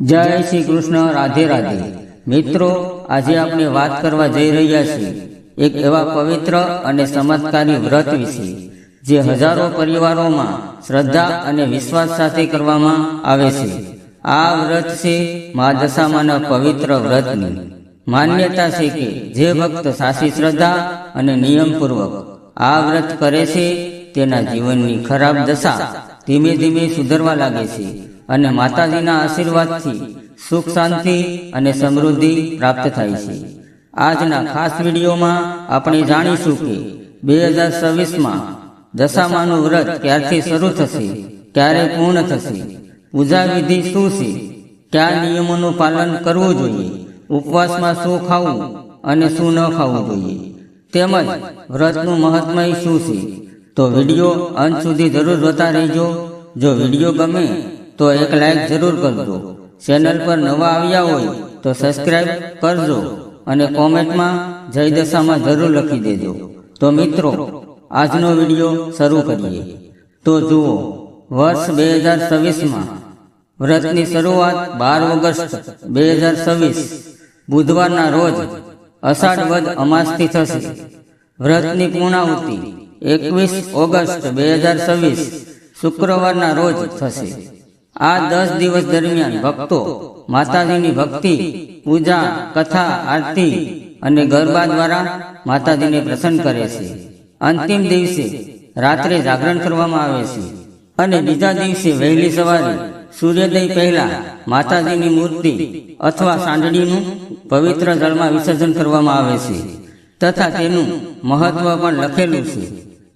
જય શ્રી કૃષ્ણ, રાધે રાધે. મિત્રો, આજે આપણે વાત કરવા જઈ રહ્યા છીએ એક એવા પવિત્ર અને ચમત્કારી વ્રત વિશે જે હજારો પરિવારોમાં શ્રદ્ધા અને વિશ્વાસ સાથે કરવામાં આવે છે. આ વ્રત છે મા દશામાના પવિત્ર વ્રતની. માન્યતા છે કે જે ભક્ત સાચી શ્રદ્ધા અને નિયમપૂર્વક આ વ્રત કરે છે તેના જીવનની ખરાબ દશા ધીમે ધીમે સુધરવા લાગે છે અને માતાજીના આશીર્વાદથી સુખ, શાંતિ અને સમૃદ્ધિ પ્રાપ્ત થાય છે. આજના ખાસ વિડીયોમાં આપણે જાણીશું કે 2026માં દશામાનું વ્રત ક્યારથી શરૂ થશે, ક્યારે પૂર્ણ થશે, પૂજા વિધિ શું છે, કયા નિયમોનું પાલન કરવું જોઈએ, ઉપવાસમાં શું ખાવું અને શું ન ખાવું જોઈએ, તેમજ વ્રતનું મહાત્મ્ય શું છે. તો વિડીયો અંત સુધી જરૂર જોતા રહેજો. જો વિડીયો ગમે તો એક લાઈક જરૂર કરજો. ચેનલ પર નવા આવ્યા હોય તો સબસ્ક્રાઇબ કરજો અને કોમેન્ટમાં જય દશામાં જરૂર લખી દેજો. તો મિત્રો, આજનો વિડીયો શરૂ કરીએ. તો જુઓ, વર્ષ 2026માં વ્રતની શરૂઆત 12 ઓગસ્ટ 2026 બુધવારના રોજ અષાઢ વદ અમાસથી થશે. વ્રતની પૂર્ણાહુતિ 21 ઓગસ્ટ 2026 શુક્રવારના રોજ થશે. આ 10 દિવસ દરમિયાન ભક્તો માતાજીની ભક્તિ, પૂજા, કથા, આરતી અને ગરબા દ્વારા માતાજીને પ્રસન્ન કરે છે. અંતિમ દિવસે રાત્રે જાગરણ કરવામાં આવે છે અને બીજા દિવસે વહેલી સવારે સૂર્યોદય પહેલા માતાજીની મૂર્તિ અથવા સાંડળીનું પવિત્ર જળમાં વિસર્જન કરવામાં આવે છે તથા તેનું મહત્વ પણ લખેલું છે.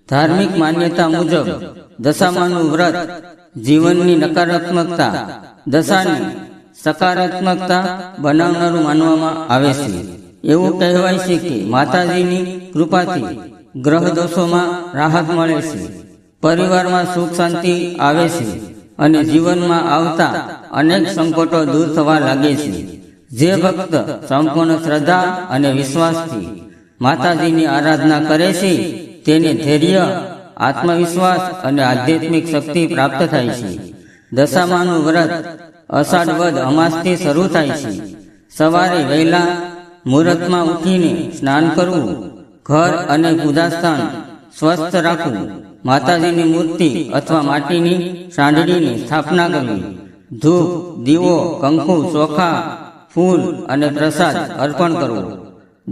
ધાર્મિક માન્યતા મુજબ દશામાનું વ્રત જીવનની નકારાત્મકતા દશાને સકારાત્મકતા બનાવનારું માનવામાં આવે છે. એવું કહેવાય છે કે માતાજીની કૃપાથી ગ્રહ દોષોમાં રાહત મળે છે, પરિવારમાં સુખ શાંતિ આવે છે અને જીવનમાં આવતા અનેક સંકટો દૂર થવા લાગે છે. જે ભક્ત સંપૂર્ણ શ્રદ્ધા અને વિશ્વાસથી માતાજીની આરાધના કરે છે તેને ધૈર્ય, આત્મવિશ્વાસ અને આધ્યાત્મિક શક્તિ પ્રાપ્ત થાય છે. દશામાનું વ્રત અષાઢ વદ અમાસથી શરૂ થાય છે. સવારે વહેલા મુહૂર્તમાં ઉઠીને સ્નાન કરવું, ઘર અને પૂજાસ્થાન સ્વસ્થ રાખવું, માતાજીની મૂર્તિ અથવા માટીની સાંડળીની સ્થાપના કરવી, ધૂપ, દીવો, કંકુ, ચોખા, ફૂલ અને પ્રસાદ અર્પણ કરવો,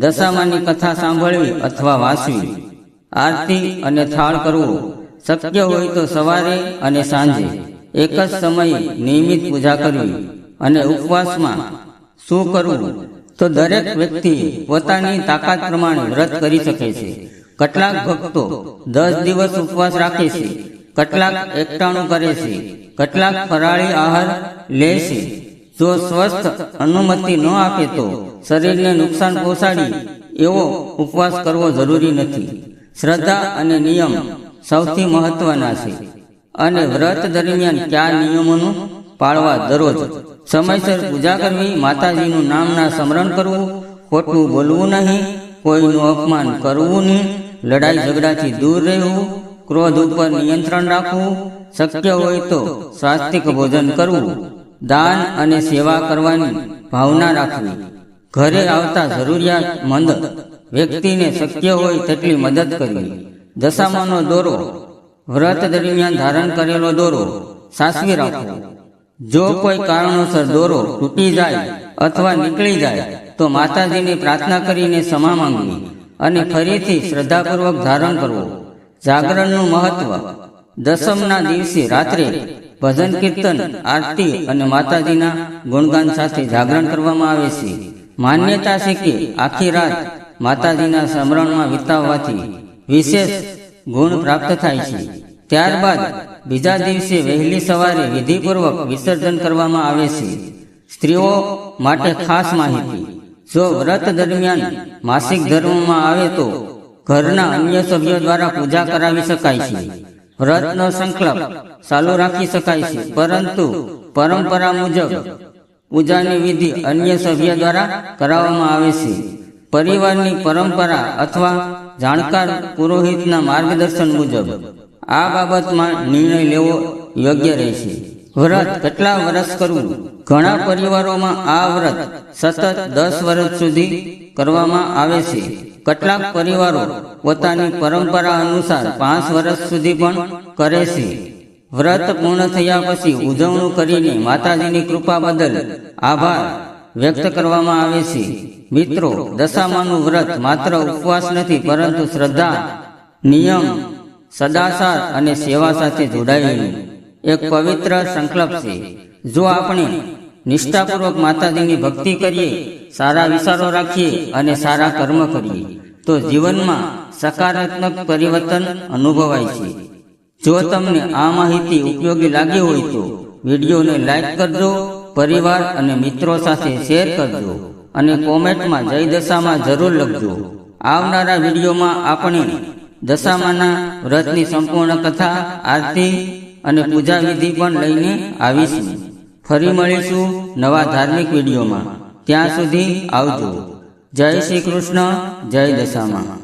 દશામાની કથા સાંભળવી અથવા વાંચવી, આરતી અને થાળ કરવો, શક્ય હોય તો સવારે અને સાંજે એક જ સમયે નિયમિત પૂજા કરવી. અને ઉપવાસમાં શું કરવું? તો દરેક વ્યક્તિ પોતાની તાકાત પ્રમાણે વ્રત કરી શકે છે. કેટલાક ભક્તો 10 દિવસ ઉપવાસ રાખે છે, કેટલાક એકટાણું કરે છે, કેટલાક ફરાળી આહાર લે છે. જો સ્વસ્થ અનુમતિ ન આપે તો શરીરને નુકસાન પહોંચાડી એવો ઉપવાસ કરવો જરૂરી નથી. શ્રદ્ધા અને નિયમ સૌથી મહત્વના છે અને વ્રત દરમિયાન કયા નિયમોનું પાળવા? દરરોજ સમયસર પૂજા કરવી, માતાજીનું નામના સ્મરણ કરવું, ખોટું બોલવું નહીં, કોઈનું અપમાન કરવું નહીં, લડાઈ ઝઘડાથી દૂર રહેવું, ક્રોધ ઉપર નિયંત્રણ રાખવું, શક્ય હોય તો સ્વાસ્થિક ભોજન કરવું, દાન અને સેવા કરવાની ભાવના રાખવી, ઘરે આવતા જરૂરિયાતમંદ વ્યક્તિને શક્ય હોય તેટલી મદદ કરવી. દશામાનો દોરો વ્રત દરમિયાન ધારણ કરેલો દોરો સાચવી રાખવો. જો કોઈ કારણોસર દોરો તૂટી જાય અથવા નીકળી જાય તો માતાજીને પ્રાર્થના કરીને ક્ષમા માંગવી અને ફરીથી શ્રદ્ધાપૂર્વક ધારણ કરવો. જાગરણનું મહત્વ: દશમના દિવસે રાત્રે ભજન, કીર્તન, આરતી અને માતાજીના ગુણગાન સાથે જાગરણ કરવામાં આવે છે. માન્યતા છે કે આખી રાત માતાજીના સ્મરણમાં વિતાવવાથી વિશેષ ગુણ પ્રાપ્ત થાય છે. ત્યારબાદ બીજા દિવસે વહેલી સવારે વિધિપૂર્વક વિસર્જન કરવામાં આવે છે. સ્ત્રીઓ માટે ખાસ માહિતી: જો વ્રત દરમિયાન માસિક ધર્મમાં આવે તો ઘરના અન્ય સભ્યો દ્વારા પૂજા કરાવી શકાય છે. વ્રતનો સંકલ્પ ચાલુ રાખી શકાય છે, પરંતુ પરંપરા મુજબ પૂજાની વિધિ અન્ય સભ્ય દ્વારા કરાવવામાં આવે છે. પરિવારની પરંપરા અથવા જાણકાર પુરોહિતના માર્ગદર્શન મુજબ આ બાબતમાં નિર્ણય લેવો યોગ્ય રહેશે. વ્રત કેટલા વર્ષ કરવું? ઘણા પરિવારોમાં આ વ્રત સતત 10 વર્ષ સુધી કરવામાં આવે છે. કેટલાક પરિવારો પોતાની પરંપરા અનુસાર 5 વર્ષ સુધી પણ કરે છે. વ્રત પૂર્ણ થયા પછી ઉજવણું કરીને માતાજીની કૃપા બદલ આભાર વ્યક્ત કરવામાં આવે છે. મિત્રો, દશામાનું વ્રત માત્ર ઉપવાસ નથી, પરંતુ શ્રદ્ધા, નિયમ, સદાચાર અને સેવા સાથે જોડાયેલું એક પવિત્ર સંકલ્પ છે. જો આપણે નિષ્ઠાપૂર્વક માતાજીની ભક્તિ કરીએ, સારા વિચારો રાખીએ અને સારા કર્મ કરીએ, તો જીવનમાં સકારાત્મક પરિવર્તન અનુભવાય છે. જો તમને આ માહિતી ઉપયોગી લાગી હોય તો વિડીયોને લાઈક કરજો, પરિવાર અને મિત્રો સાથે શેર કરજો અને કોમેન્ટમાં જય દશામાં જરૂર લખજો. આવનારા વિડીયોમાં આપણે દશામાના વ્રતની સંપૂર્ણ કથા, આરતી અને પૂજા વિધિ પણ લઈને આવીશું. ફરી મળીશું નવા ધાર્મિક વિડીયોમાં. ત્યાં સુધી આવજો. જય શ્રી કૃષ્ણ, જય દશામાં.